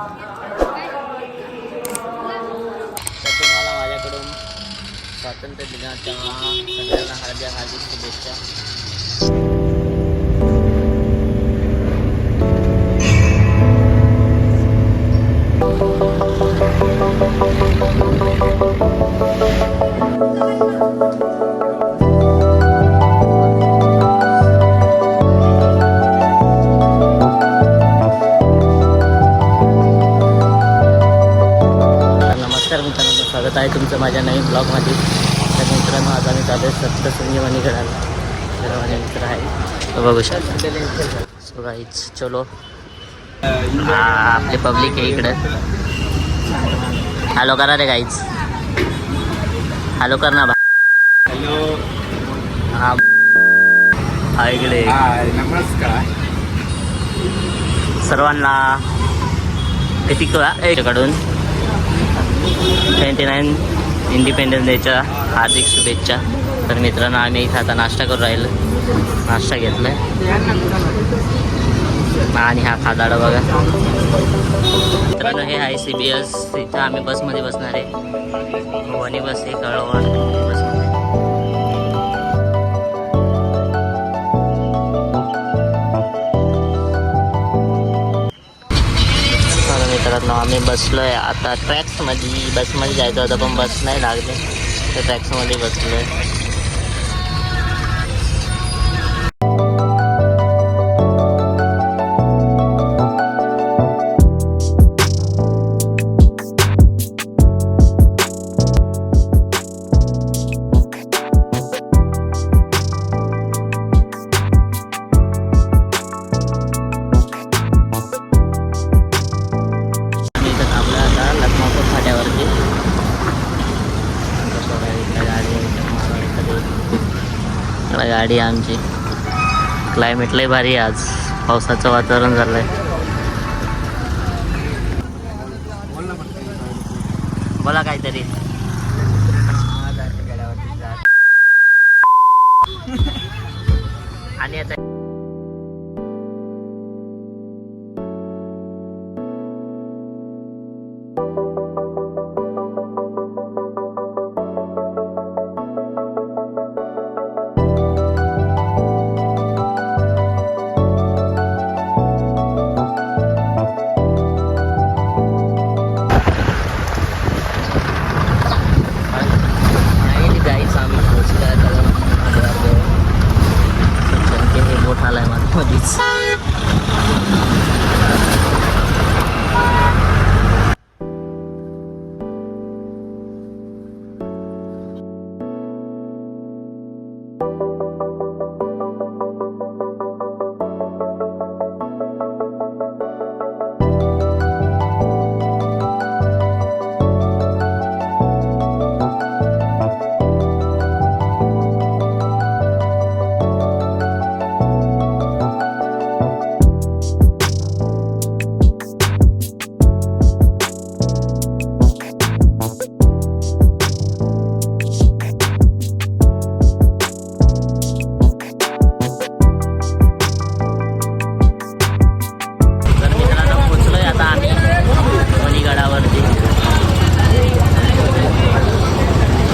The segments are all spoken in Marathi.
तर तुम्हाला माझ्याकडून स्वातंत्र्य दिनाच्या सगळ्यांना हार्दिक शुभेच्छा. नमस्कार मित्रांनो, स्वागत आहे तुमचं माझ्या नवीन ब्लॉगमध्ये. तर मित्रांनो, आज आम्ही चालू आहे सप्तशृंगी गडाला. तर माझे मित्र आहे तो बघू शकता. सो गाईज चलो. आपले पब्लिक आहे इकडं. हॅलो करा रे गाईज, हॅलो कर ना. हॅलो. हा इकडे नमस्कार सर्वांना. किती कडून 29 इंडिपेंडन्स डेच्या हार्दिक शुभेच्छा. तर मित्रांनो, आम्ही इथं आता नाश्ता करून राहिलो. नाश्ता घेतला आहे आणि हा खादाडा बघा मित्रांनो. हे आहे CBS. इथं आम्ही बसमध्ये बसणार आहे. वणी बस आहे कळवण बसमध्ये. मित्रांनो, आम्ही बसलो आहे आता ट्रॅक्समध्ये. बसमध्ये जायचं होतं पण बस नाही लागली, तर ट्रॅक्समध्ये बसलो आहे. गाडी आमची. क्लायमेट लय भारी आहे आज. पावसाचं वातावरण झालंय. बोला काहीतरी. आणि आता मोठाला आहे माझ्या मध्येच.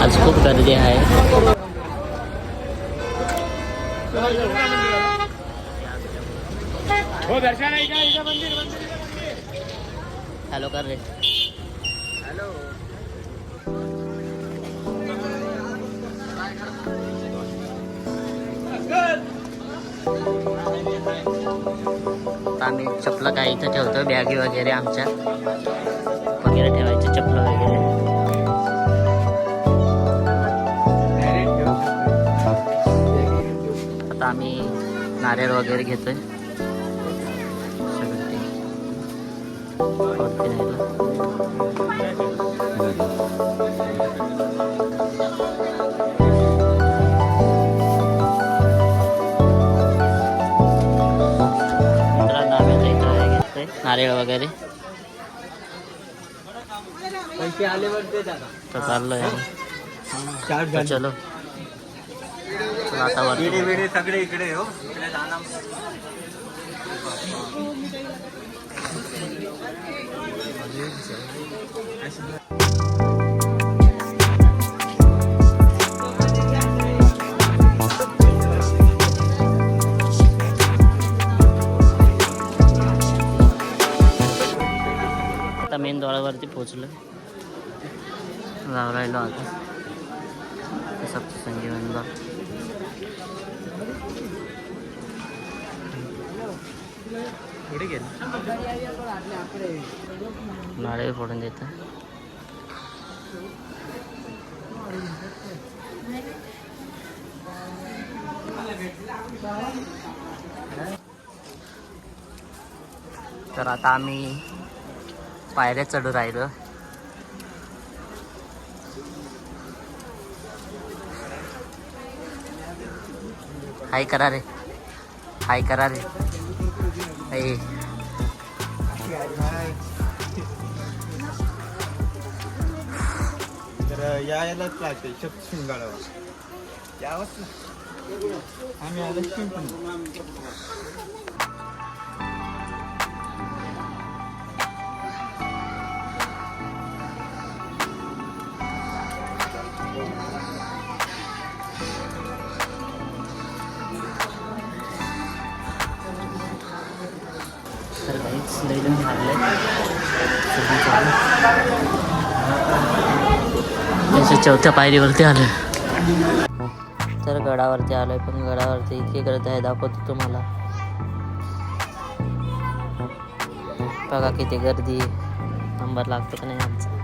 आज खूप गर्दी आहे. हॅलो कर रे. हॅलो. आम्ही चपला काय इथं ठेवतो. बॅगी वगैरे आमच्या वगैरे ठेवायचे, चपला वगैरे. आता आम्ही नारळ वगैरे घेतोय. नारळ वगैरे तर चाललोय. चलो आता सगळे इकडे हो. आता मेन द्वारावरती पोहोचलो. जाऊ राहिलो आता सप्तसंजीवनला. पुढे गेले नारळ फोडून देत. तर आता आम्ही पायऱ्या चढू राहिलो. हाय करा रे, हाय करा रे. तर यायलाच लागते शृंगारावर यावंच ना. आम्ही आलो तर काहीच लैजण लागलंय. त्याच्या चौथ्या पायरीवरती आलोय. तर गडावरती आलोय, पण गडावरती इतकी गर्दी आहे दाखवतो तुम्हाला. बघा किती गर्दी. नंबर लागतो का नाही आमचा.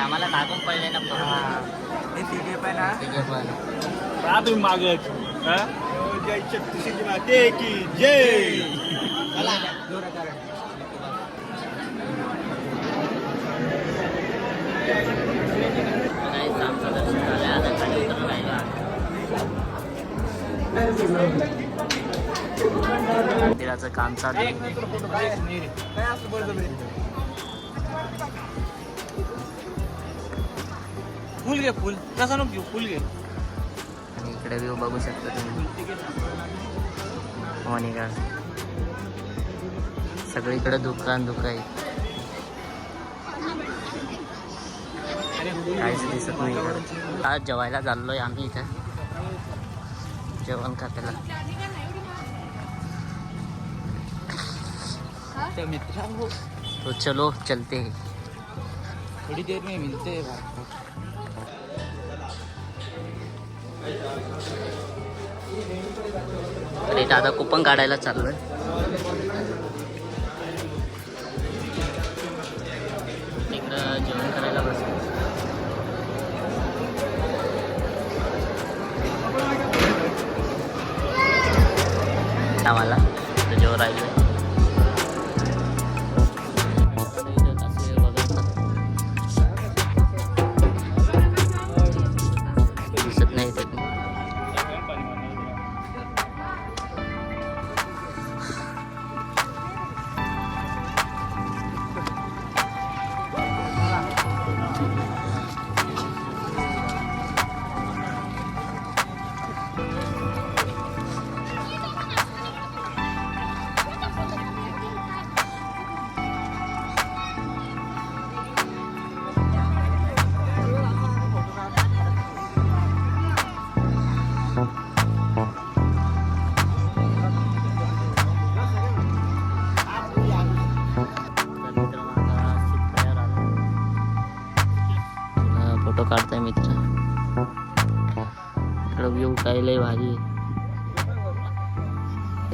आम्हाला लागून पडले ना तिघे पण हा तिघे पण. तुम्ही मागत जय शक्ती माते की जय. आमचं दर्शन झालं. आता खाली उतरून राहिलो. मंदिराचं काम चालू आहे. फुल घे फुल कसा नको घेऊ फुल घे. आणि इकडे व्ह्यू बघू शकता तुम्ही. मणिगड सगळीकडे दुकान आहे. काहीच दिसत नाही इकडे. आज जेवायला चाललोय आम्ही इथं जेवण करायला. तो चलो चलते हैं. थोड़ी देर में मिलते हैं. तर इथं आता कुपन काढायला चाललोय. इकडं जेवण करायला बसलो. आम्हाला जेवण राहिलं. दिसत नाही ते.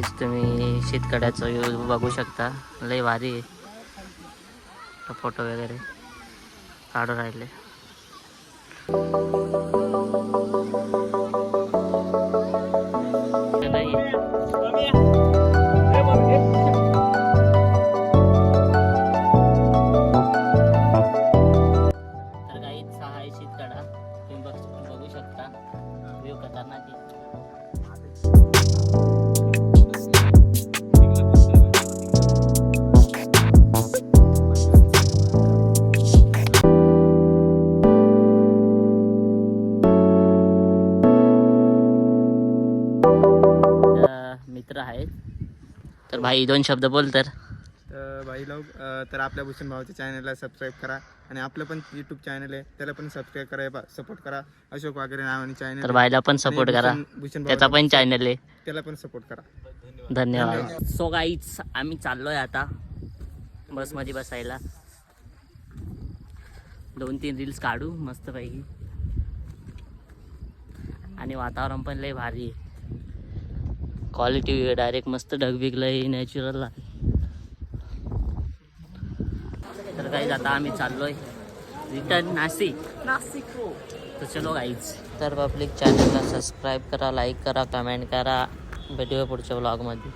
हेच तुम्ही शीतकड्याचा व्ह्यू बघू शकता. लय भारी आहे. फोटो वगैरे काढून राहिले. तर काहीच हा आहे शीतकडा. तुम्ही बघू शकता. व्ह्यू खतरनाक आहे. मित्र आहेत. तर भाई 2 शब्द बोल. तर भाई लोक तर आपल्या भूषण भावाच्या चॅनलला सबस्क्राईब करा आणि आपलं पण यूट्यूब चॅनल आहे त्याला पण सबस्क्राईब करा, सपोर्ट करा. अशोक वागरे नावाने चॅनल. तर भाईला पण सपोर्ट करा. त्याचा पण चॅनल आहे, त्याला पण सपोर्ट करा. धन्यवाद. सो गाईज आम्ही चाललोय आता बसमध्ये बसायला. 2-3 रील्स काढू मस्तपैकी. आणि वातावरण पण लय भारी आहे. क्वालिटी डायरेक्ट मस्त ढगबिगलंय नॅचरल आहे. तर गाईज आता आम्ही चाललोय रिटर्न नाशिक. तर चलो गाईज. तर पब्लिक चॅनलला सबस्क्राईब करा, लाईक करा, कमेंट करा. भेटूया पुढच्या व्लॉगमध्ये.